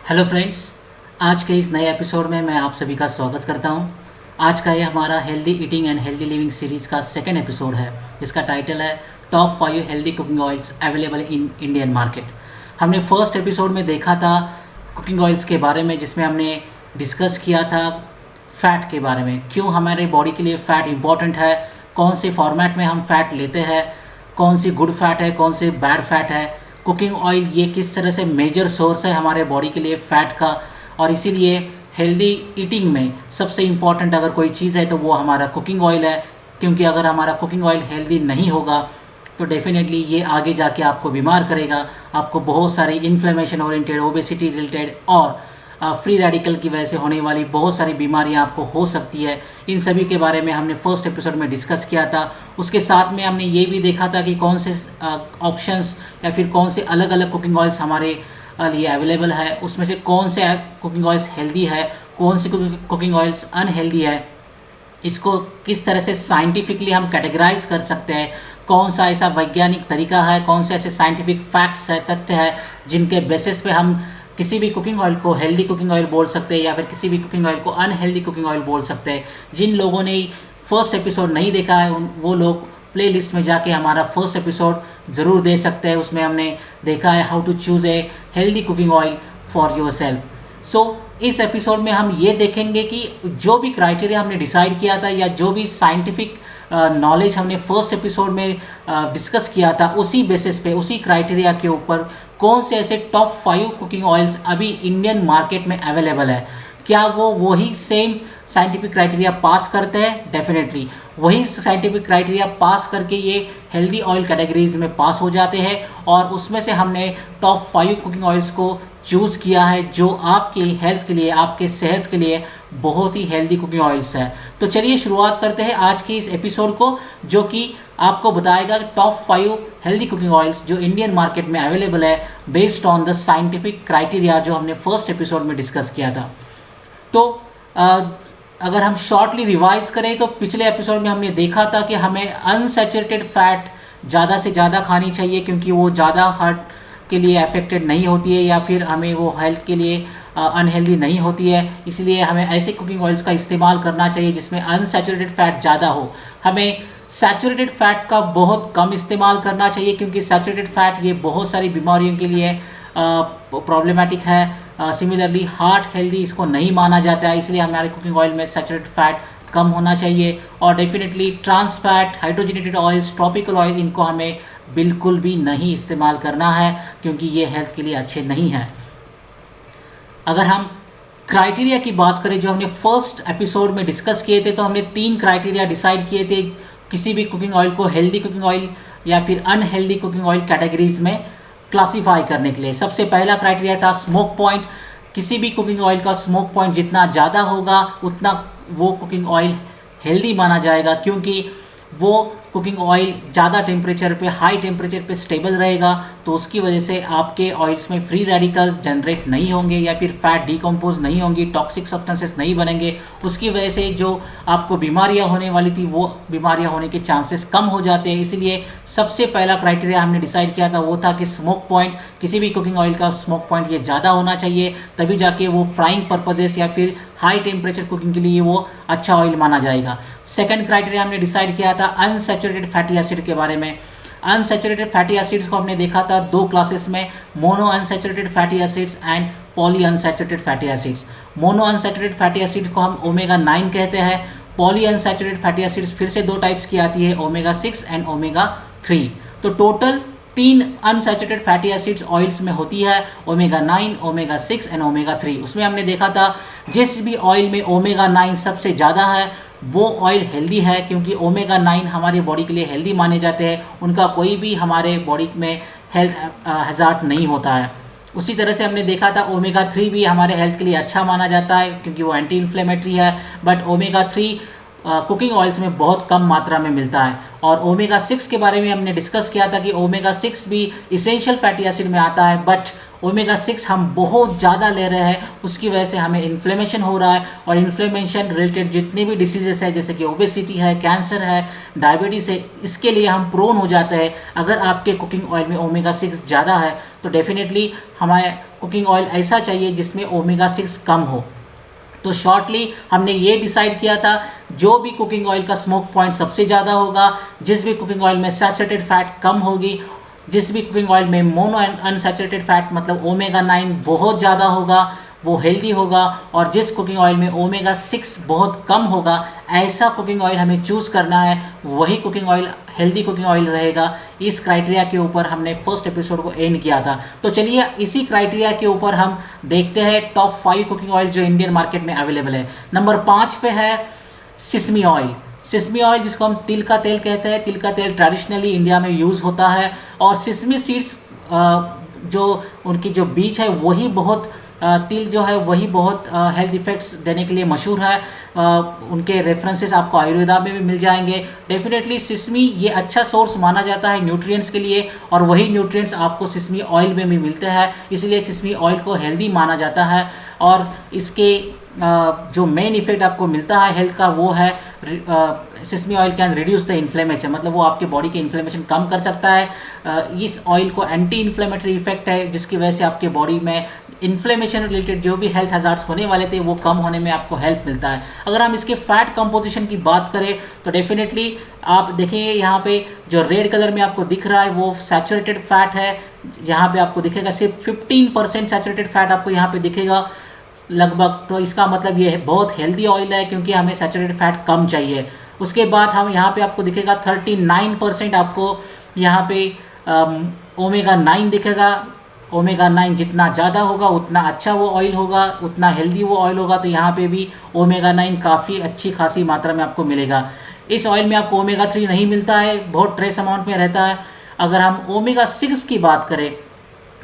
Hello friends, आज के इस नए एपिसोड में मैं आप सभी का स्वागत करता हूं। आज का ये हमारा healthy eating and healthy living series का सेकंड एपिसोड है, जिसका टाइटल है top 5 healthy cooking oils available in Indian market. हमने फर्स्ट एपिसोड में देखा था कुकिंग ऑयल्स के बारे में, जिसमें हमने डिस्कस किया था फ़ैट के बारे में, क्यों हमारे बॉडी के लिए फ़ैट इम्पॉर्टेंट है, कौन से फॉर्मेट में हम फ़ैट लेते हैं, कौन सी गुड फ़ैट है, कौन से बैड फ़ैट है, कुकिंग ऑयल ये किस तरह से मेजर सोर्स है हमारे बॉडी के लिए फ़ैट का। और इसीलिए हेल्दी ईटिंग में सबसे इम्पॉर्टेंट अगर कोई चीज़ है तो वो हमारा कुकिंग ऑयल है, क्योंकि अगर हमारा कुकिंग ऑयल हेल्दी नहीं होगा तो डेफिनेटली ये आगे जाके आपको बीमार करेगा, आपको बहुत सारी इन्फ्लेमेशन ओरिएंटेड, ओबेसिटी रिलेटेड और फ्री रेडिकल की वजह से होने वाली बहुत सारी बीमारियां आपको हो सकती है। इन सभी के बारे में हमने फर्स्ट एपिसोड में डिस्कस किया था। उसके साथ में हमने ये भी देखा था कि कौन से ऑप्शंस या फिर कौन से अलग अलग कुकिंग ऑयल्स हमारे लिए अवेलेबल है, उसमें से कौन से कुकिंग ऑयल्स हेल्दी है, कौन से कुकिंग ऑयल्स अनहेल्दी है, इसको किस तरह से साइंटिफिकली हम कैटेगराइज कर सकते हैं, कौन सा ऐसा वैज्ञानिक तरीका है, कौन से ऐसे साइंटिफिक फैक्ट्स है, तथ्य है जिनके बेसिस पे हम किसी भी कुकिंग ऑयल को हेल्दी कुकिंग ऑयल बोल सकते हैं या फिर किसी भी कुकिंग ऑयल को अनहेल्दी कुकिंग ऑयल बोल सकते हैं। जिन लोगों ने फर्स्ट एपिसोड नहीं देखा है वो लोग प्ले लिस्ट में जाके हमारा फर्स्ट एपिसोड ज़रूर दे सकते हैं। उसमें हमने देखा है how to choose a healthy cooking oil for yourself. So इस एपिसोड में हम ये देखेंगे कि जो भी क्राइटेरिया हमने डिसाइड किया था या जो भी साइंटिफिक नॉलेज हमने फर्स्ट एपिसोड में डिस्कस किया था, उसी बेसिस पे, उसी क्राइटेरिया के ऊपर कौन से ऐसे टॉप 5 कुकिंग ऑयल्स अभी इंडियन मार्केट में अवेलेबल है। क्या वो वही सेम साइंटिफिक क्राइटेरिया पास करते हैं? डेफिनेटली वही साइंटिफिक क्राइटेरिया पास करके ये हेल्दी ऑयल कैटेगरीज में पास हो जाते हैं, और उसमें से हमने टॉप 5 कुकिंग ऑयल्स को चूज़ किया है जो आपके हेल्थ के लिए, आपके सेहत के लिए बहुत ही हेल्दी कुकिंग ऑयल्स है। तो चलिए शुरुआत करते हैं आज की इस एपिसोड को, जो कि आपको बताएगा टॉप 5 हेल्दी कुकिंग ऑयल्स जो इंडियन मार्केट में अवेलेबल है based on the scientific criteria जो हमने फर्स्ट एपिसोड में डिस्कस किया था। तो अगर हम शॉर्टली रिवाइज करें तो पिछले एपिसोड में हमने देखा था कि हमें अनसैचुरेटेड फैट ज़्यादा से ज़्यादा खानी चाहिए, क्योंकि वो ज़्यादा हार्ट के लिए अफेक्टेड नहीं होती है या फिर हमें वो हेल्थ के लिए अनहेल्दी नहीं होती है। इसलिए हमें ऐसे कुकिंग ऑयल्स का इस्तेमाल करना चाहिए जिसमें अनसैचुरेटेड फैट ज़्यादा हो। हमें सैचुरेटेड फैट का बहुत कम इस्तेमाल करना चाहिए, क्योंकि सैचुरेटेड फैट ये बहुत सारी बीमारियों के लिए प्रॉब्लमेटिक है। सिमिलरली हार्ट हेल्दी इसको नहीं माना जाता है, इसलिए हमारे कुकिंग ऑयल में सैचुरेटेड फैट कम होना चाहिए। और definitely trans fat, hydrogenated oils, tropical oil, इनको हमें बिल्कुल भी नहीं इस्तेमाल करना है, क्योंकि ये हेल्थ के लिए अच्छे नहीं हैं। अगर हम क्राइटेरिया की बात करें जो हमने फर्स्ट एपिसोड में डिस्कस किए थे, तो हमने 3 क्राइटेरिया डिसाइड किए थे किसी भी कुकिंग ऑयल को हेल्दी कुकिंग ऑयल या फिर अनहेल्दी कुकिंग ऑयल कैटेगरीज में क्लासीफाई करने के लिए। सबसे पहला क्राइटेरिया था स्मोक पॉइंट। किसी भी कुकिंग ऑयल का स्मोक पॉइंट जितना ज़्यादा होगा उतना वो कुकिंग ऑयल हेल्दी माना जाएगा, क्योंकि वो कुकिंग ऑयल ज़्यादा टेम्परेचर पे, हाई टेम्परेचर पे स्टेबल रहेगा, तो उसकी वजह से आपके ऑयल्स में फ्री रेडिकल्स जनरेट नहीं होंगे या फिर फैट डिकम्पोज नहीं होंगी, टॉक्सिक सब्सटेंसेस नहीं बनेंगे। उसकी वजह से जो आपको बीमारियां होने वाली थी वो बीमारियां होने के चांसेस कम हो जाते हैं। इसलिए सबसे पहला क्राइटेरिया हमने डिसाइड किया था वो था कि स्मोक पॉइंट, किसी भी कुकिंग ऑयल का स्मोक पॉइंट ये ज़्यादा होना चाहिए, तभी जाके वो फ्राइंग पर्पजेस या फिर हाई टेम्परेचर कुकिंग के लिए वो अच्छा ऑयल माना जाएगा। सेकंड क्राइटेरिया हमने डिसाइड किया था अनसैचुरेटेड फैटी एसिड के बारे में। अनसैचुरेटेड फैटी एसिड्स को हमने देखा था 2 क्लासेस में, mono unsaturated fatty acids and poly unsaturated fatty acids. Mono unsaturated fatty acid को हम ओमेगा 9 कहते हैं। पॉली अनसैचुरेटेड फैटी एसिड्स फिर से 2 टाइप्स की आती है, ओमेगा 6 एंड ओमेगा 3। तो total 3 unsaturated fatty acids oils में होती है, ओमेगा 9, ओमेगा 6 एंड ओमेगा 3। उसमें हमने देखा था जिस भी ऑयल में ओमेगा 9 सबसे ज़्यादा है वो ऑयल हेल्दी है, क्योंकि ओमेगा 9 हमारी बॉडी के लिए हेल्दी माने जाते हैं, उनका कोई भी हमारे बॉडी में हेल्थ हैज़ार्ड नहीं होता है। उसी तरह से हमने देखा था ओमेगा 3 भी हमारे हेल्थ के लिए अच्छा माना जाता है, क्योंकि वो एंटी इन्फ्लेमेटरी है, बट ओमेगा 3 कुकिंग ऑयल्स में बहुत कम मात्रा में मिलता है। और ओमेगा 6 के बारे में हमने डिस्कस किया था कि ओमेगा 6 भी इसेंशियल फैटी एसिड में आता है, बट ओमेगा 6 हम बहुत ज़्यादा ले रहे हैं, उसकी वजह से हमें इन्फ्लेमेशन हो रहा है, और इन्फ्लेमेशन रिलेटेड जितने भी डिसीजेस है जैसे कि ओबेसिटी है, कैंसर है, डायबिटीज़ है, इसके लिए हम प्रोन हो जाते हैं। अगर आपके कुकिंग ऑयल में ओमेगा 6 ज़्यादा है तो डेफिनेटली हमें कुकिंग ऑयल ऐसा चाहिए जिसमें ओमेगा 6 कम हो। तो शॉर्टली हमने ये डिसाइड किया था, जो भी कुकिंग ऑयल का स्मोक पॉइंट सबसे ज़्यादा होगा, जिस भी कुकिंग ऑयल में सैचुरेटेड फैट कम होगी, जिस भी कुकिंग ऑयल में मोनो अनसैचुरेटेड फैट मतलब ओमेगा 9 बहुत ज़्यादा होगा, वो हेल्दी होगा, और जिस कुकिंग ऑयल में ओमेगा 6 बहुत कम होगा, ऐसा कुकिंग ऑयल हमें चूज़ करना है, वही cooking oil healthy cooking oil रहेगा। इस क्राइटेरिया के ऊपर हमने फर्स्ट एपिसोड को एंड किया था। तो चलिए इसी क्राइटेरिया के ऊपर हम देखते हैं टॉप 5 कुकिंग ऑयल जो इंडियन मार्केट में अवेलेबल है। नंबर 5 पे है सिसमी ऑयल। सिसमी ऑयल जिसको हम तिल का तेल कहते हैं, तिल का तेल ट्रेडिशनली इंडिया में यूज़ होता है, और सिसमी सीड्स जो उनकी जो बीज है वही बहुत तिल जो है वही बहुत हेल्थ इफ़ेक्ट्स देने के लिए मशहूर है। उनके रेफरेंसेस आपको आयुर्वेदा में भी मिल जाएंगे। डेफिनेटली सिसमी ये अच्छा सोर्स माना जाता है न्यूट्रिएंट्स के लिए, और वही न्यूट्रिएंट्स आपको सिसमी ऑयल में भी मिलते हैं, इसलिए सिसमी ऑयल को हेल्दी माना जाता है। और इसके जो मेन इफेक्ट आपको मिलता है हेल्थ का वो है sesame oil can reduce the inflammation, मतलब वो आपके बॉडी के इन्फ्लेमेशन कम कर सकता है। इस ऑयल को एंटी इन्फ्लेमेटरी इफेक्ट है, जिसकी वजह से आपके बॉडी में इन्फ्लेमेशन रिलेटेड जो भी हेल्थ हजार्ड्स होने वाले थे वो कम होने में आपको हेल्प मिलता है। अगर हम इसके फैट कंपोजिशन की बात करें तो डेफिनेटली आप देखेंगे यहाँ पे जो रेड कलर में आपको दिख रहा है वो सैचुरेटेड फैट है। यहाँ पे आपको दिखेगा सिर्फ 15% सैचुरेटेड फैट आपको यहाँ पे दिखेगा लगभग। तो इसका मतलब ये बहुत हेल्दी ऑयल है, क्योंकि हमें सैचुरेटेड फैट कम चाहिए। उसके बाद हम यहाँ पे आपको दिखेगा 39% आपको यहाँ पे ओमेगा 9 दिखेगा। ओमेगा 9 जितना ज़्यादा होगा उतना अच्छा वो ऑयल होगा, उतना हेल्दी वो ऑयल होगा। तो यहाँ पे भी ओमेगा 9 काफ़ी अच्छी खासी मात्रा में आपको मिलेगा। इस ऑयल में आपको ओमेगा 3 नहीं मिलता है, बहुत ट्रेस अमाउंट में रहता है। अगर हम ओमेगा 6 की बात करें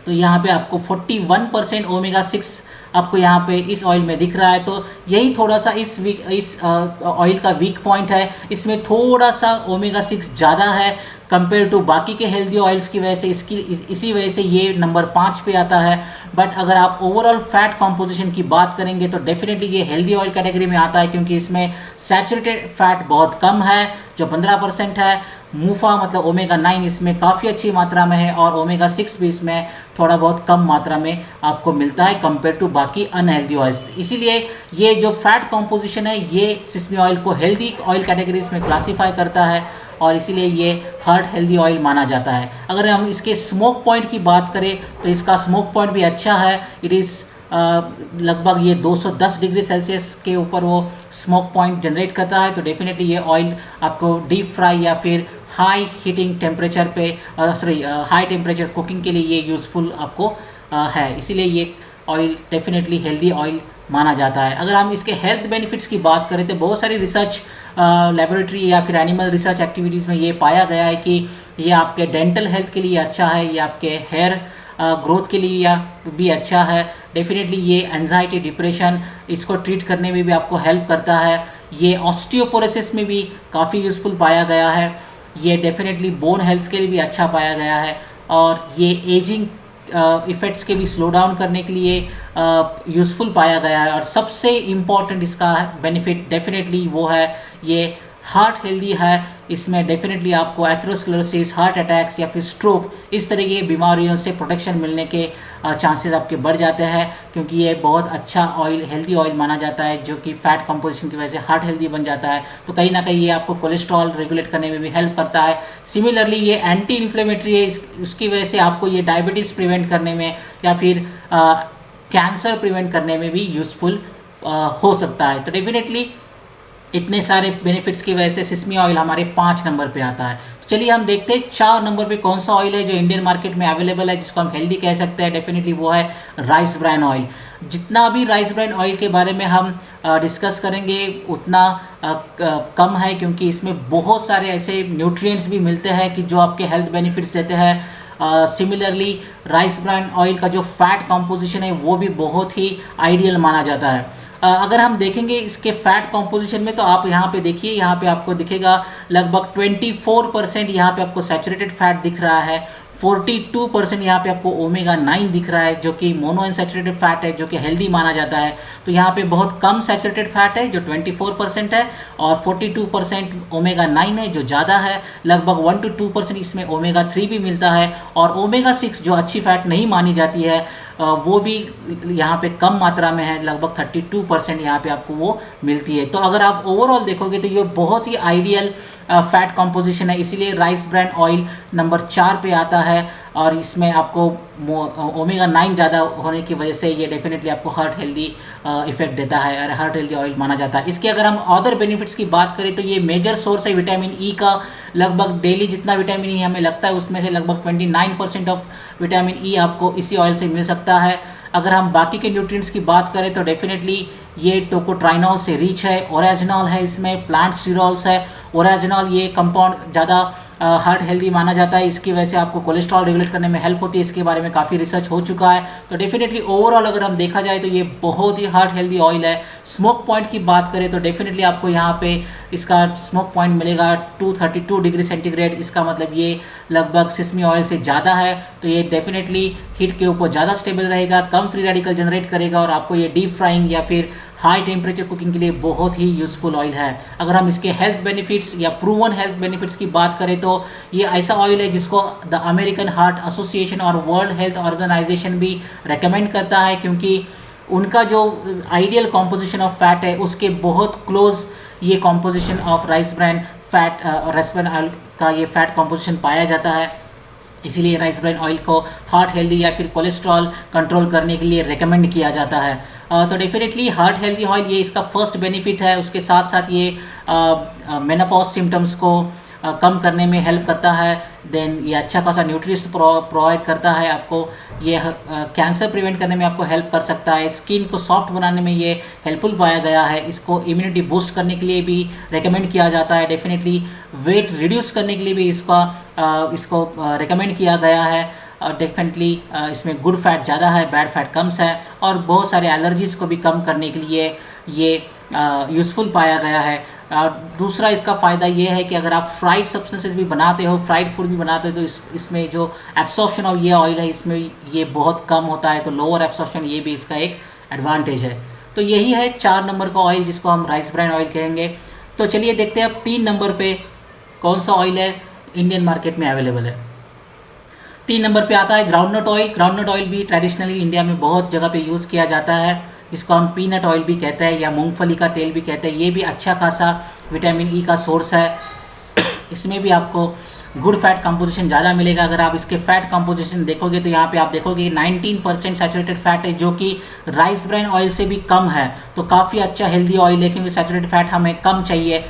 तो यहाँ पे आपको 41% ओमेगा 6 आपको यहाँ पे इस ऑयल में दिख रहा है। तो यही थोड़ा सा इस ऑयल का वीक पॉइंट है, इसमें थोड़ा सा ओमेगा 6 ज़्यादा है कंपेयर टू बाकी के हेल्दी ऑयल्स की वजह से इसी वजह से ये नंबर 5 पे आता है। बट अगर आप ओवरऑल फैट कॉम्पोजिशन की बात करेंगे तो डेफिनेटली ये हेल्दी ऑयल कैटेगरी में आता है, क्योंकि इसमें सैचुरेटेड फैट बहुत कम है जो 15% है। मूफा मतलब ओमेगा 9 इसमें काफ़ी अच्छी मात्रा में है, और ओमेगा 6 भी इसमें थोड़ा बहुत कम मात्रा में आपको मिलता है कंपेयर टू बाकी अनहेल्दी ऑयल्स। इसीलिए ये जो फैट कॉम्पोजिशन है ये सिसमी ऑयल को हेल्दी ऑयल कैटेगरीज में क्लासीफाई करता है, और इसीलिए ये हार्ट हेल्दी ऑयल माना जाता है। अगर हम इसके स्मोक पॉइंट की बात करें तो इसका स्मोक पॉइंट भी अच्छा है। इट इज़ लगभग ये 210 डिग्री सेल्सियस के ऊपर वो स्मोक पॉइंट जनरेट करता है। तो डेफिनेटली ये ऑयल आपको डीप फ्राई या फिर हाई हीटिंग टेम्परेचर पे हाई टेम्परेचर कुकिंग के लिए ये यूज़फुल आपको है, इसीलिए ये ऑयल डेफिनेटली हेल्दी ऑयल माना जाता है। अगर हम इसके हेल्थ बेनिफिट्स की बात करें तो बहुत सारी रिसर्च लेबोरेटरी या फिर एनिमल रिसर्च एक्टिविटीज़ में ये पाया गया है कि ये आपके डेंटल हेल्थ के लिए अच्छा है, ये आपके हेयर ग्रोथ के लिए या भी अच्छा है। डेफिनेटली ये एंजाइटी डिप्रेशन इसको ट्रीट करने में भी आपको हेल्प करता है। ये ऑस्टियोपोरोसिस में भी काफ़ी यूज़फुल पाया गया है। ये डेफिनेटली बोन हेल्थ के लिए भी अच्छा पाया गया है, और ये एजिंग इफ़ेक्ट्स के भी स्लो डाउन करने के लिए यूज़फुल पाया गया है। और सबसे इम्पॉर्टेंट इसका बेनिफिट डेफिनेटली वो है ये हार्ट हेल्दी है। इसमें डेफिनेटली आपको एथेरोस्क्लेरोसिस, हार्ट अटैक्स या फिर स्ट्रोक इस तरह की बीमारियों से प्रोटेक्शन मिलने के चांसेस आपके बढ़ जाते हैं, क्योंकि ये बहुत अच्छा ऑयल हेल्दी ऑयल माना जाता है जो कि फैट कंपोजिशन की वजह से हार्ट हेल्दी बन जाता है। तो कहीं ना कहीं ये आपको कोलेस्ट्रॉल रेगुलेट करने में भी हेल्प करता है। सिमिलरली ये एंटी इन्फ्लेमेटरी है, उसकी वजह से आपको ये डायबिटीज़ प्रिवेंट करने में या फिर कैंसर प्रिवेंट करने में भी यूज़फुल हो सकता है। तो डेफिनेटली इतने सारे बेनिफिट्स की वजह से सिसमी ऑयल हमारे 5 नंबर पे आता है। तो चलिए हम देखते हैं 4 नंबर पे कौन सा ऑयल है जो इंडियन मार्केट में अवेलेबल है जिसको हम हेल्दी कह सकते हैं। डेफिनेटली वो है राइस ब्रान ऑयल। जितना भी राइस ब्रान ऑयल के बारे में हम डिस्कस करेंगे उतना कम है, क्योंकि इसमें बहुत सारे ऐसे न्यूट्रिएंट्स भी मिलते हैं कि जो आपके हेल्थ बेनिफिट्स देते हैं। सिमिलरली राइस ब्रान ऑयल का जो फैट कंपोजिशन है वो भी बहुत ही आइडियल माना जाता है। अगर हम देखेंगे इसके फैट कंपोजिशन में तो आप यहाँ पे देखिए, यहाँ पे आपको दिखेगा लगभग 24% यहाँ पे आपको सैचुरेटेड फैट दिख रहा है, 42% यहाँ पे आपको ओमेगा 9 दिख रहा है, जो कि मोनोअनसैचुरेटेड फैट है, जो कि हेल्दी माना जाता है। तो यहाँ पे बहुत कम सैचुरेटेड फैट है जो 24% है, और 42% ओमेगा 9 है जो ज़्यादा है। लगभग 1 to 2% इसमें ओमेगा 3 भी मिलता है, और ओमेगा 6 जो अच्छी फैट नहीं मानी जाती है वो भी यहाँ पे कम मात्रा में है, लगभग 32% यहाँ पे आपको वो मिलती है। तो अगर आप ओवरऑल देखोगे तो ये बहुत ही आइडियल फैट कॉम्पोजिशन है, इसीलिए राइस ब्रांड ऑयल नंबर 4 पे आता है। और इसमें आपको ओमेगा 9 ज़्यादा होने की वजह से ये डेफिनेटली आपको हार्ट हेल्दी इफेक्ट देता है और हार्ट हेल्दी ऑयल माना जाता है। इसके अगर हम अदर बेनिफिट्स की बात करें तो ये मेजर सोर्स है विटामिन ई का। लगभग डेली जितना विटामिन ई हमें लगता है उसमें से लगभग 29% ऑफ विटामिन ई आपको इसी ऑयल से मिल सकता है। अगर हम बाकी के न्यूट्रिएंट्स की बात करें तो डेफिनेटली ये टोकोट्राइनॉल से रिच है, ओरेजनॉल है, इसमें प्लांट स्टीरोल्स है। ओरेजनॉल ये कंपाउंड ज़्यादा हार्ट हेल्दी माना जाता है, इसकी वजह से आपको कोलेस्ट्रॉल रेगुलेट करने में हेल्प होती है। इसके बारे में काफ़ी रिसर्च हो चुका है। तो डेफिनेटली ओवरऑल अगर हम देखा जाए तो ये बहुत ही हार्ट हेल्दी ऑयल है। स्मोक पॉइंट की बात करें तो डेफिनेटली आपको यहाँ पे इसका स्मोक पॉइंट मिलेगा 232 डिग्री सेंटीग्रेड। इसका मतलब ये लगभग सिसमी ऑयल से ज़्यादा है, तो ये डेफिनेटली हीट के ऊपर ज़्यादा स्टेबल रहेगा, कम फ्री रेडिकल जनरेट करेगा, और आपको ये डीप फ्राइंग या फिर हाई टेम्परेचर कुकिंग के लिए बहुत ही यूज़फुल ऑयल है। अगर हम इसके हेल्थ बेनिफिट्स या प्रूवन हेल्थ बेनिफिट्स की बात करें तो ये ऐसा ऑयल है जिसको द अमेरिकन हार्ट एसोसिएशन और वर्ल्ड हेल्थ ऑर्गेनाइजेशन भी रेकमेंड करता है, क्योंकि उनका जो आइडियल कॉम्पोजिशन ऑफ फैट है उसके बहुत क्लोज ये composition of rice brand fat rice brand oil का ये फैट कॉम्पोजिशन पाया जाता है। इसीलिए राइस ब्रांड ऑयल को हार्ट हेल्दी या फिर कोलेस्ट्रॉल कंट्रोल करने के लिए रेकमेंड किया जाता है। तो डेफिनेटली हार्ट हेल्दी ऑयल ये इसका फर्स्ट बेनिफिट है। उसके साथ साथ ये मेनोपॉज सिम्टम्स को कम करने में हेल्प करता है। देन ये अच्छा खासा न्यूट्रिएंट्स प्रोवाइड करता है आपको। ये कैंसर प्रिवेंट करने में आपको हेल्प कर सकता है। स्किन को सॉफ्ट बनाने में ये हेल्पफुल पाया गया है। इसको इम्यूनिटी बूस्ट करने के लिए भी रेकमेंड किया जाता है। डेफिनेटली वेट रिड्यूस करने के लिए भी इसको रेकमेंड किया गया है। डेफिनेटली इसमें गुड फैट ज़्यादा है, बैड फैट कम है, और बहुत सारे एलर्जीज़ को भी कम करने के लिए ये यूज़फुल पाया गया है। दूसरा इसका फ़ायदा ये है कि अगर आप फ्राइड सब्सटेंसेस भी बनाते हो, फ्राइड फूड भी बनाते हो, तो इसमें जो एब्सॉर्प्शन ऑफ ये ऑयल है इसमें ये बहुत कम होता है, तो लोअर एब्सॉर्प्शन ये भी इसका एक एडवांटेज है। तो यही है 4 नंबर का ऑयल जिसको हम राइस ब्रांड ऑयल कहेंगे। तो चलिए देखते हैं अब 3 नंबर पे कौन सा ऑयल है इंडियन मार्केट में अवेलेबल है। 3 नंबर पे आता है ग्राउंडनट ऑयल। ग्राउंडनट ऑयल भी ट्रेडिशनली इंडिया में बहुत जगह पे यूज़ किया जाता है, जिसको हम पीनट ऑयल भी कहते हैं या मूंगफली का तेल भी कहते हैं। ये भी अच्छा खासा विटामिन ई का सोर्स है। इसमें भी आपको गुड फैट कंपोजिशन ज़्यादा मिलेगा। अगर आप इसके फैट कंपोजिशन देखोगे तो यहाँ पे आप देखोगे 19% सैचुरेटेड फैट है, जो कि राइस ब्रांड ऑयल से भी कम है। तो काफ़ी अच्छा हेल्दी ऑयल है, क्योंकि सैचुरेटेड फैट हमें कम चाहिए।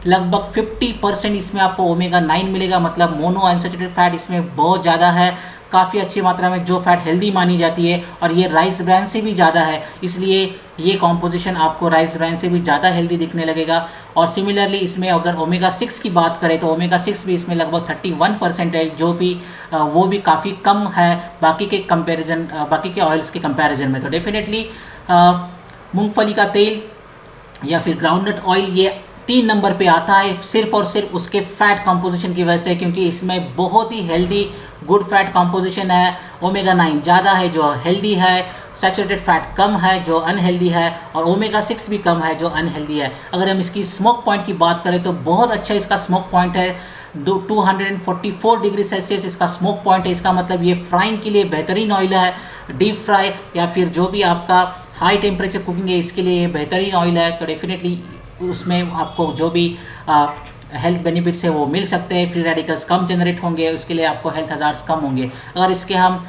लगभग 50% इसमें आपको ओमेगा 9 मिलेगा, मतलब मोनो अनसैचुरेटेड फैट इसमें बहुत ज़्यादा है, काफ़ी अच्छी मात्रा में, जो फैट हेल्दी मानी जाती है, और ये राइस ब्रांड से भी ज़्यादा है। इसलिए ये कॉम्पोजिशन आपको राइस ब्रांड से भी ज़्यादा हेल्दी दिखने लगेगा। और सिमिलरली इसमें अगर ओमेगा 6 की बात करें तो ओमेगा 6 भी इसमें लगभग 31% है, जो भी वो भी काफ़ी कम है बाकी के ऑयल्स के कंपैरिजन में। तो डेफिनेटली मूंगफली का तेल या फिर ग्राउंडनट ऑयल ये 3 नंबर पे आता है, सिर्फ और सिर्फ उसके फैट कंपोजिशन की वजह से, क्योंकि इसमें बहुत ही हेल्दी गुड फैट कंपोजिशन है। ओमेगा 9 ज़्यादा है जो हेल्दी है, सैचुरेटेड फैट कम है जो अनहेल्दी है, और ओमेगा 6 भी कम है जो अनहेल्दी है। अगर हम इसकी स्मोक पॉइंट की बात करें तो बहुत अच्छा इसका स्मोक पॉइंट है। 244 डिग्री सेल्सियस इसका स्मोक पॉइंट है। इसका मतलब ये फ्राइंग के लिए बेहतरीन ऑयल है। डीप फ्राई या फिर जो भी आपका हाई टेम्परेचर कुकिंग है इसके लिए ये बेहतरीन ऑयल है। तो डेफिनेटली उसमें आपको जो भी हेल्थ बेनिफिट्स है वो मिल सकते हैं। फ्री रेडिकल्स कम जनरेट होंगे, उसके लिए आपको हेल्थ हजार्ड्स कम होंगे। अगर इसके हम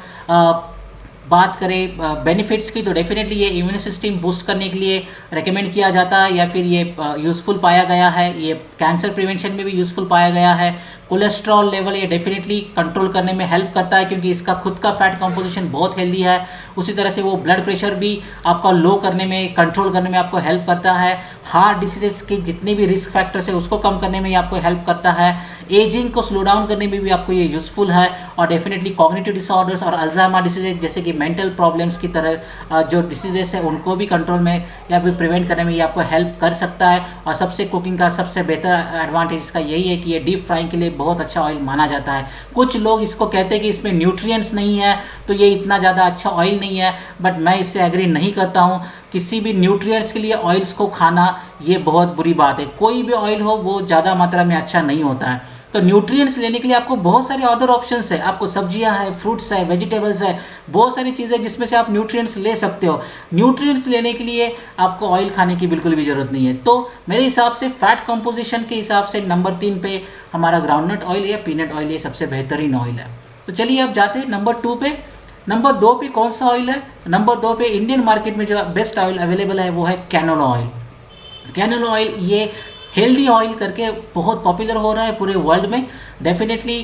बात करें बेनिफिट्स की तो डेफिनेटली ये इम्यून सिस्टम बूस्ट करने के लिए रेकमेंड किया जाता है, या फिर ये यूज़फुल पाया गया है। ये कैंसर प्रिवेंशन में भी यूज़फुल पाया गया है। कोलेस्ट्रॉल लेवल ये डेफिनेटली कंट्रोल करने में हेल्प करता है, क्योंकि इसका खुद का फैट कंपोजिशन बहुत हेल्दी है। उसी तरह से वो ब्लड प्रेशर भी आपका लो करने में, कंट्रोल करने में आपको हेल्प करता है। हार्ट डिसीजेस के जितने भी रिस्क फैक्टर्स है उसको कम करने में ये आपको हेल्प करता है, एजिंग को स्लो डाउन करने में भी आपको ये यूज़फुल है, और डेफिनेटली कॉग्निटिव डिसऑर्डर्स और अल्जाइमर डिसीजेज जैसे कि मेंटल प्रॉब्लम्स की तरह जो डिसीजेस है उनको भी कंट्रोल में या फिर प्रिवेंट करने में ये आपको हेल्प कर सकता है। और सबसे कुकिंग का सबसे बेहतर एडवांटेज इसका यही है कि ये डीप फ्राइंग के लिए बहुत अच्छा ऑयल माना जाता है। कुछ लोग इसको कहते हैं कि इसमें न्यूट्रिएंट्स नहीं है तो ये इतना ज़्यादा अच्छा ऑयल नहीं है, बट मैं इससे एग्री नहीं करता हूँ। किसी भी न्यूट्रिएंट्स के लिए ऑयल्स को खाना ये बहुत बुरी बात है। कोई भी ऑयल हो वो ज़्यादा मात्रा में अच्छा नहीं होता है। तो न्यूट्रिएंट्स लेने के लिए आपको बहुत सारे अदर ऑप्शंस है, आपको सब्जियां है, फ्रूट्स है, वेजिटेबल्स है, बहुत सारी चीज़ें जिसमें से आप न्यूट्रिएंट्स ले सकते हो। न्यूट्रिएंट्स लेने के लिए आपको ऑयल खाने की बिल्कुल भी ज़रूरत नहीं है। तो मेरे हिसाब से फैट कंपोजिशन के हिसाब से नंबर 3 पे हमारा ग्राउंडनट ऑयल या पीनट ऑयल ये सबसे बेहतरीन ऑयल है। तो चलिए अब जाते हैं नंबर 2 पे। नंबर 2 पे कौन सा ऑयल है? नंबर 2 पे इंडियन मार्केट में जो बेस्ट ऑयल अवेलेबल है वो है कैनोला ऑयल। कैनोला ऑयल ये हेल्दी ऑयल करके बहुत पॉपुलर हो रहा है पूरे वर्ल्ड में। डेफिनेटली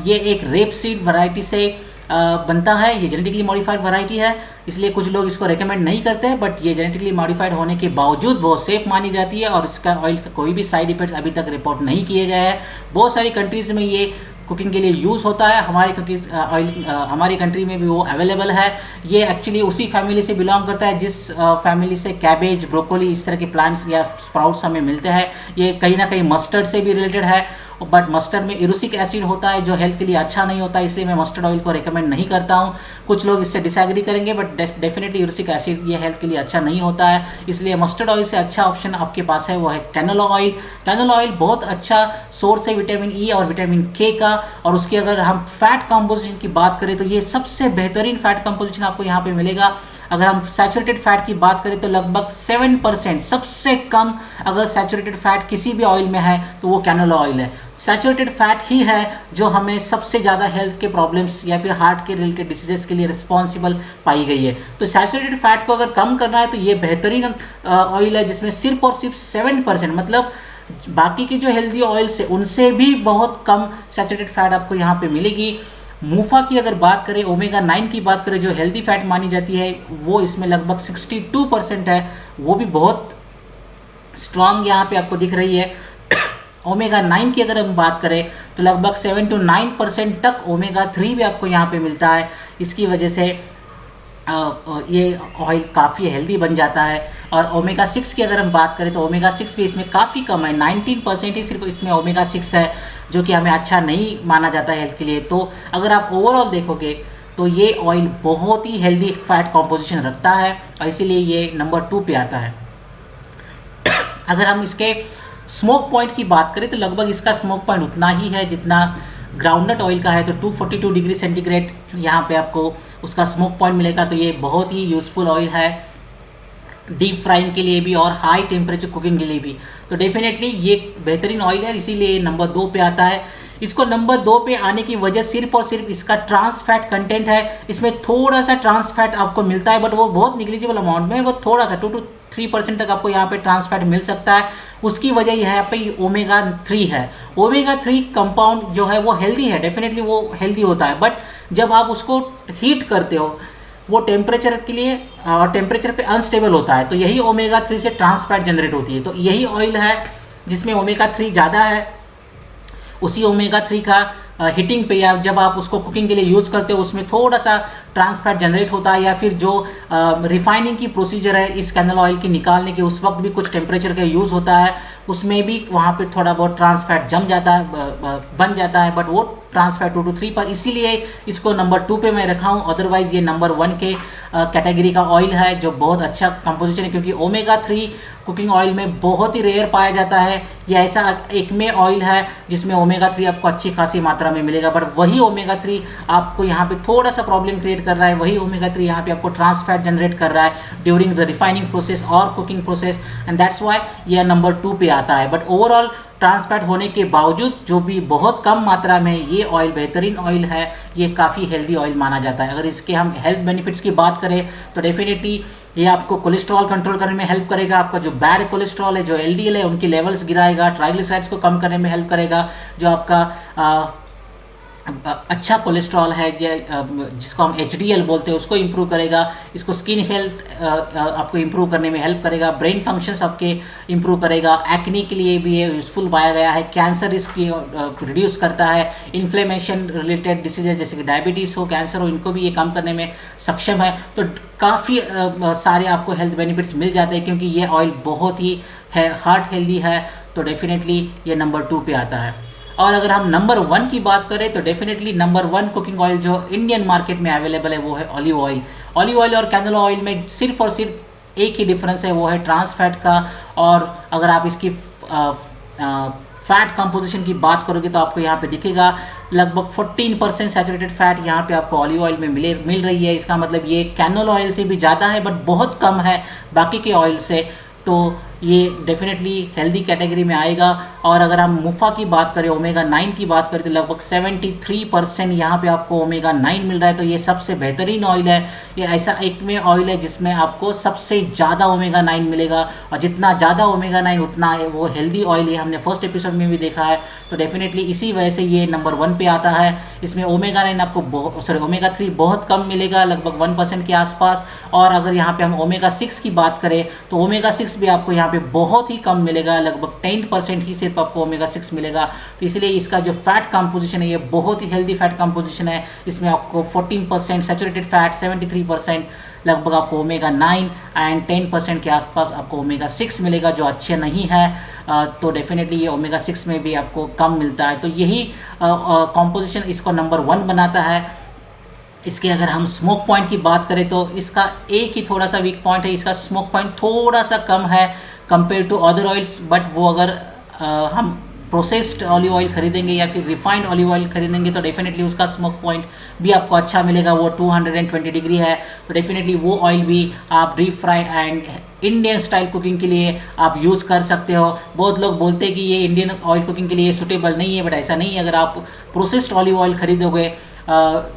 ये एक रेप सीड वैरायटी से बनता है, ये जेनेटिकली मॉडिफाइड वैरायटी है, इसलिए कुछ लोग इसको रेकमेंड नहीं करते, बट ये जेनेटिकली मॉडिफाइड होने के बावजूद बहुत सेफ मानी जाती है और इसका ऑयल का कोई भी साइड इफेक्ट्स अभी तक रिपोर्ट नहीं किए गए हैं। बहुत सारी कंट्रीज़ में ये कुकिंग के लिए यूज़ होता है, हमारी कंट्री में भी वो अवेलेबल है। ये एक्चुअली उसी फैमिली से बिलोंग करता है जिस फैमिली से कैबेज, ब्रोकोली इस तरह के प्लांट्स या स्प्राउट्स हमें मिलते हैं। ये कहीं ना कहीं मस्टर्ड से भी रिलेटेड है, बट मस्टर्ड में इरुसिक एसिड होता है जो हेल्थ के लिए अच्छा नहीं होता, इसलिए मैं मस्टर्ड ऑयल को रिकमेंड नहीं करता हूँ। कुछ लोग इससे डिसएग्री करेंगे, बट डेफिनेटली इरुसिक एसिड ये हेल्थ के लिए अच्छा नहीं होता है, इसलिए मस्टर्ड ऑयल से अच्छा ऑप्शन आपके पास है वो है कैनोला ऑयल। कैनोला ऑयल बहुत अच्छा सोर्स है विटामिन ई और विटामिन के का, और उसकी अगर हम फैट कंपोजिशन की बात करें तो ये सबसे बेहतरीन फैट कंपोजिशन आपको यहाँ पे मिलेगा। अगर हम सैचुरेटेड फैट की बात करें तो लगभग 7%, सबसे कम अगर सैचुरेटेड फैट किसी भी ऑयल में है तो वो कैनोला ऑयल है। सैचुरेटेड फैट ही है जो हमें सबसे ज़्यादा हेल्थ के प्रॉब्लम्स या फिर हार्ट के रिलेटेड डिसीजेस के लिए रिस्पॉन्सिबल पाई गई है। तो सैचुरेटेड फैट को अगर कम करना है तो ये बेहतरीन ऑयल है जिसमें सिर्फ और सिर्फ 7%, मतलब बाकी की जो हेल्दी ऑयल्स है उनसे भी बहुत कम सैचुरेटेड फैट आपको यहाँ पे मिलेगी। मूफा की अगर बात करें, ओमेगा 9 की बात करें जो हेल्दी फैट मानी जाती है, वो इसमें लगभग 62% है, वो भी बहुत स्ट्रांग यहाँ पे आपको दिख रही है। ओमेगा 9 की अगर हम बात करें तो लगभग 7 to 9% तक ओमेगा 3 भी आपको यहाँ पे मिलता है। इसकी वजह से ये ऑयल काफ़ी हेल्दी बन जाता है। और ओमेगा 6 की अगर हम बात करें तो ओमेगा 6 भी इसमें काफ़ी कम है, 19% ही सिर्फ इसमें ओमेगा 6 है, जो कि हमें अच्छा नहीं माना जाता है हेल्थ के लिए। तो अगर आप ओवरऑल देखोगे तो ये ऑयल बहुत ही हेल्दी फैट कॉम्पोजिशन रखता है और इसीलिए ये नंबर 2 पे आता है। अगर हम इसके स्मोक पॉइंट की बात करें तो लगभग इसका स्मोक पॉइंट उतना ही है जितना ग्राउंडनट ऑयल का है, तो 242 डिग्री सेंटीग्रेड यहाँ पे आपको उसका स्मोक पॉइंट मिलेगा। तो ये बहुत ही यूज़फुल ऑयल है डीप फ्राइंग के लिए भी और हाई टेम्परेचर कुकिंग के लिए भी। तो डेफिनेटली ये बेहतरीन ऑयल है, इसीलिए नंबर 2 पे आता है। इसको नंबर 2 पे आने की वजह सिर्फ और सिर्फ इसका ट्रांस फैट कंटेंट है। इसमें थोड़ा सा ट्रांस फैट आपको मिलता है, बट वो बहुत निग्लिजिबल अमाउंट में, वो थोड़ा सा 2 to 3% तक आपको यहाँ पे ट्रांस फैट मिल सकता है। उसकी वजह यह यहाँ पे ओमेगा 3 है। ओमेगा 3 कंपाउंड जो है वो हेल्दी है, डेफिनेटली वो हेल्दी होता है, बट जब आप उसको हीट करते हो वो टेम्परेचर के लिए और टेम्परेचर पे अनस्टेबल होता है, तो यही ओमेगा 3 से ट्रांस फैट जनरेट होती है। तो यही ऑयल है जिसमें ओमेगा 3 ज़्यादा है। उसी ओमेगा 3 का हीटिंग पे या जब आप उसको कुकिंग के लिए यूज़ करते हो उसमें थोड़ा सा ट्रांस फैट जनरेट होता है, या फिर जो रिफाइनिंग की प्रोसीजर है इस कैनोला ऑयल की निकालने के, उस वक्त भी कुछ टेम्परेचर का यूज़ होता है, उसमें भी वहाँ पे थोड़ा बहुत ट्रांस फैट जम जाता है, बन जाता है, बट वो ट्रांस फैट 2 to 3 पर, इसीलिए इसको नंबर 2 पे मैं रखा हूँ। अदरवाइज़ ये नंबर 1 के कैटेगरी का ऑयल है जो बहुत अच्छा कंपोजिशन है, क्योंकि ओमेगा 3 कुकिंग ऑयल में बहुत ही रेयर पाया जाता है। ये ऐसा एक में ऑयल है जिसमें ओमेगा 3 आपको अच्छी खासी मात्रा में मिलेगा, बट वही ओमेगा 3 आपको यहाँ पे थोड़ा सा प्रॉब्लम क्रिएट कर रहा है। वही ओमेगा 3 यहाँ पे आपको ट्रांस फैट जनरेट कर रहा है ड्यूरिंग द रिफाइनिंग प्रोसेस और cooking process, and that's why ये नंबर 2 पे आता है। बट ओवरऑल ट्रांस फैट होने के बावजूद जो भी बहुत कम मात्रा में ये ऑयल बेहतरीन ऑयल है, ये काफ़ी हेल्दी ऑयल माना जाता है। अगर इसके हम हेल्थ बेनिफिट्स की बात करें तो डेफिनेटली ये आपको कोलेस्ट्रॉल कंट्रोल करने में हेल्प करेगा, आपका जो बैड कोलेस्ट्रॉल है, जो एलडीएल है, उनकी लेवल्स गिराएगा, ट्राइग्लिसराइड्स को कम करने में हेल्प करेगा, जो आपका अच्छा कोलेस्ट्रॉल है जिसको हम HDL बोलते हैं उसको इम्प्रूव करेगा। इसको स्किन हेल्थ आपको इम्प्रूव करने में हेल्प करेगा, ब्रेन फंक्शंस आपके इम्प्रूव करेगा, एक्ने के लिए भी ये यूज़फुल पाया गया है, कैंसर रिस्क रिड्यूस करता है, इन्फ्लेमेशन रिलेटेड डिसीजेज जैसे कि डायबिटीज़ हो, कैंसर हो, इनको भी ये कम करने में सक्षम है। तो काफ़ी सारे आपको हेल्थ बेनिफिट्स मिल जाते हैं क्योंकि ये ऑयल बहुत ही है हार्ट हेल्दी है। तो डेफिनेटली ये नंबर 2 पे आता है। और अगर हम नंबर 1 की बात करें तो डेफिनेटली नंबर 1 कुकिंग ऑयल जो इंडियन मार्केट में अवेलेबल है वो है ऑलिव ऑयल। ऑलिव ऑयल और कैनोला ऑयल में सिर्फ और सिर्फ एक ही डिफरेंस है, वो है ट्रांस फैट का। और अगर आप इसकी फैट कंपोजिशन की बात करोगे तो आपको यहाँ पे दिखेगा लगभग 14% सैचुरेटेड फैट यहाँ पे आपको ऑलिव ऑयल में मिल रही है। इसका मतलब ये कैनोला ऑयल से भी ज़्यादा है बट बहुत कम है बाकी के ऑयल से। तो ये डेफिनेटली हेल्दी कैटेगरी में आएगा। और अगर हम मुफा की बात करें, ओमेगा 9 की बात करें तो लगभग 73% यहाँ पे आपको ओमेगा 9 मिल रहा है। तो ये सबसे बेहतरीन ऑयल है। ये ऐसा एक में ऑयल है जिसमें आपको सबसे ज़्यादा ओमेगा 9 मिलेगा और जितना ज़्यादा ओमेगा 9 उतना वो हेल्दी ऑयल है। हमने फर्स्ट एपिसोड में भी देखा है। तो डेफिनेटली इसी वजह से ये नंबर 1 पे आता है। इसमें ओमेगा 9 आपको ओमेगा 3 बहुत कम मिलेगा, लगभग 1% के आसपास। और अगर यहाँ पे हम ओमेगा 6 की बात करें तो ओमेगा 6 भी आपको यहाँ पे बहुत ही कम मिलेगा, लगभग 10% ही सिर्फ आपको ओमेगा 6 मिलेगा। तो इसलिए इसका जो फैट कंपोजिशन है ये बहुत ही हेल्दी फैट कंपोजिशन है। इसमें आपको 14% सैचुरेटेड फैट, 73% लगभग आपको ओमेगा 9 एंड 10% के आसपास आपको ओमेगा 6 मिलेगा जो अच्छे नहीं है। तो डेफिनेटली ये ओमेगा 6 में भी आपको कम मिलता है। तो यही कंपोजिशन इसको नंबर 1 बनाता है। इसके अगर हम स्मोक पॉइंट की बात करें तो इसका एक ही थोड़ा सा वीक पॉइंट है, इसका स्मोक पॉइंट थोड़ा सा कम है compare to other oils. But वो अगर हम प्रोसेस्ड ऑलिव ऑयल खरीदेंगे या फिर रिफाइंड ऑलिव ऑयल खरीदेंगे तो डेफिनेटली उसका स्मोक पॉइंट भी आपको अच्छा मिलेगा। वो 220 डिग्री है। तो डेफिनेटली वो ऑयल भी आप deep fry and Indian style cooking के लिए आप यूज़ कर सकते हो। बहुत लोग बोलते हैं कि ये इंडियन ऑयल कुकिंग के लिए सूटेबल नहीं है, बट ऐसा नहीं है। अगर आप प्रोसेस्ड ऑलिव ऑयल खरीदोगे,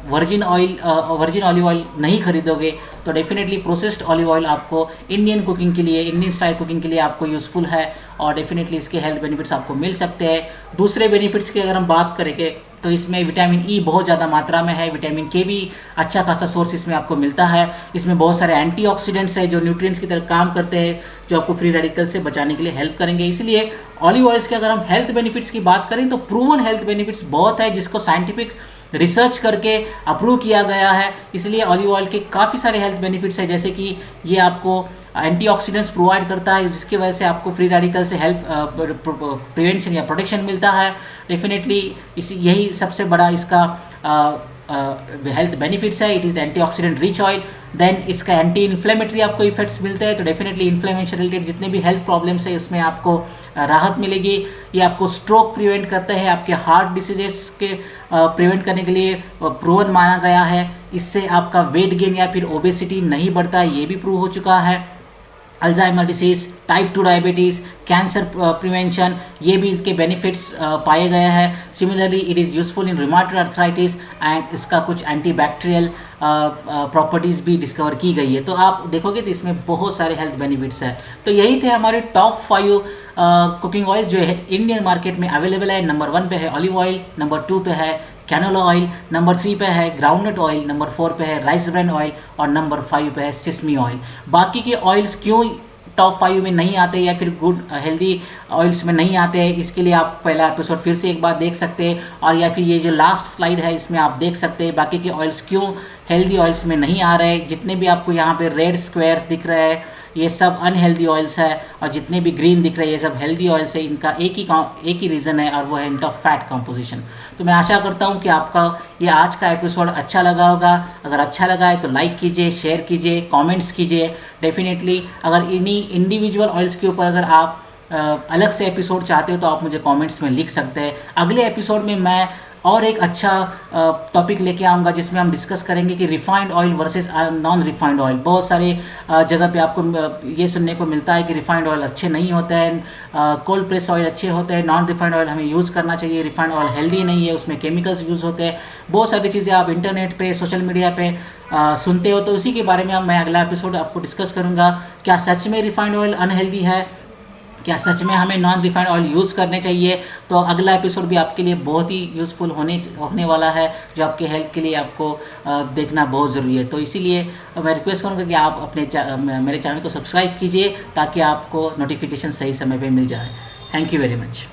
वर्जिन ऑलिव ऑयल नहीं खरीदोगे तो डेफिनेटली प्रोसेस्ड ऑलिव ऑयल आपको इंडियन कुकिंग के लिए, इंडियन स्टाइल कुकिंग के लिए आपको यूज़फुल है। और डेफिनेटली इसके हेल्थ बेनिफिट्स आपको मिल सकते हैं। दूसरे बेनिफिट्स की अगर हम बात करेंगे तो इसमें विटामिन ई बहुत ज़्यादा मात्रा में है। विटामिन के भी अच्छा खासा सोर्स इसमें आपको मिलता है। इसमें बहुत सारे एंटीऑक्सीडेंट्स है जो न्यूट्रिएंट्स की तरह काम करते हैं, जो आपको फ्री रेडिकल से बचाने के लिए हेल्प करेंगे। इसलिए ऑलिव ऑयल्स के अगर हम हेल्थ बेनिफिट्स की बात करें तो प्रूवन हेल्थ बेनिफिट्स बहुत है जिसको साइंटिफिक रिसर्च करके अप्रूव किया गया है। इसलिए ऑलिव ऑयल के काफ़ी सारे हेल्थ बेनिफिट्स है, जैसे कि ये आपको एंटीऑक्सीडेंट्स प्रोवाइड करता है जिसकी वजह से आपको फ्री रेडिकल से हेल्प प्रिवेंशन या प्रोटेक्शन मिलता है। डेफिनेटली यही सबसे बड़ा इसका हेल्थ बेनिफिट्स है। It is antioxidant rich oil. Then इसका एंटी इन्फ्लेमेटरी आपको इफेक्ट्स मिलते हैं। तो डेफिनेटली इन्फ्लेमेशन रिलेटेड जितने भी हेल्थ प्रॉब्लम्स है उसमें आपको राहत मिलेगी। ये आपको स्ट्रोक प्रिवेंट करता है, आपके हार्ट डिसीजेस के प्रिवेंट करने के लिए प्रूवन माना गया है। इससे आपका वेट गेन या फिर ओबेसिटी नहीं बढ़ता है, ये भी प्रूव हो चुका है। Alzheimer disease, type 2 diabetes, cancer prevention, ये भी इसके बेनिफिट्स पाए गए हैं। Similarly it is useful in rheumatoid arthritis and इसका कुछ एंटीबैक्टीरियल प्रॉपर्टीज़ भी डिस्कवर की गई है। तो आप देखोगे तो इसमें बहुत सारे हेल्थ बेनिफिट्स हैं। तो यही थे हमारे टॉप 5 कुकिंग ऑयल जो है इंडियन मार्केट में अवेलेबल है। नंबर 1 पे है ऑलिव ऑयल, नंबर 2 पे है कैनोला ऑयल, नंबर 3 पे है ग्राउंडनट ऑयल, नंबर 4 पे है राइस ब्रान ऑयल और नंबर 5 पे है सेसमी ऑयल। बाकी के ऑयल्स क्यों टॉप 5 में नहीं आते या फिर गुड हेल्दी ऑयल्स में नहीं आते हैं, इसके लिए आप पहला एपिसोड फिर से एक बार देख सकते हैं। और या फिर ये जो लास्ट स्लाइड है इसमें आप देख सकते हैं बाकी के ऑयल्स क्यों हेल्दी ऑयल्स में नहीं आ रहे। जितने भी आपको यहाँ पे रेड स्क्वायर्स दिख रहे हैं ये सब अनहेल्दी ऑयल्स है और जितने भी ग्रीन दिख रहे हैं ये सब हेल्दी ऑयल्स है। इनका एक ही रीज़न है और वो है इनका फैट कंपोजिशन। तो मैं आशा करता हूँ कि आपका ये आज का एपिसोड अच्छा लगा होगा। अगर अच्छा लगा है तो लाइक कीजिए, शेयर कीजिए, कमेंट्स कीजिए। डेफिनेटली अगर इन्हीं इंडिविजुअल ऑयल्स के ऊपर अगर आप अलग से एपिसोड चाहते हो तो आप मुझे कमेंट्स में लिख सकते हैं। अगले एपिसोड में मैं और एक अच्छा टॉपिक लेके आऊँगा जिसमें हम डिस्कस करेंगे कि refined oil versus non refined oil. बहुत सारे जगह पे आपको ये सुनने को मिलता है कि रिफाइंड ऑयल अच्छे नहीं होते हैं, कोल्ड प्रेस ऑयल अच्छे होते हैं, नॉन रिफाइंड ऑयल हमें यूज़ करना चाहिए, रिफाइंड ऑयल हेल्दी नहीं है, उसमें केमिकल्स यूज़ होते हैं। बहुत सारी चीज़ें आप इंटरनेट पे, सोशल मीडिया पे सुनते हो। तो उसी के बारे में मैं अगला एपिसोड आपको डिस्कस करूँगा। क्या सच में रिफाइंड ऑयल अनहेल्दी है? क्या सच में हमें नॉन रिफाइंड ऑयल यूज़ करने चाहिए? तो अगला एपिसोड भी आपके लिए बहुत ही यूज़फुल होने वाला है, जो आपके हेल्थ के लिए आपको देखना बहुत ज़रूरी है। तो इसीलिए मैं रिक्वेस्ट करूँगा कि आप मेरे चैनल को सब्सक्राइब कीजिए, ताकि आपको नोटिफिकेशन सही समय पे मिल जाए। Thank you very much.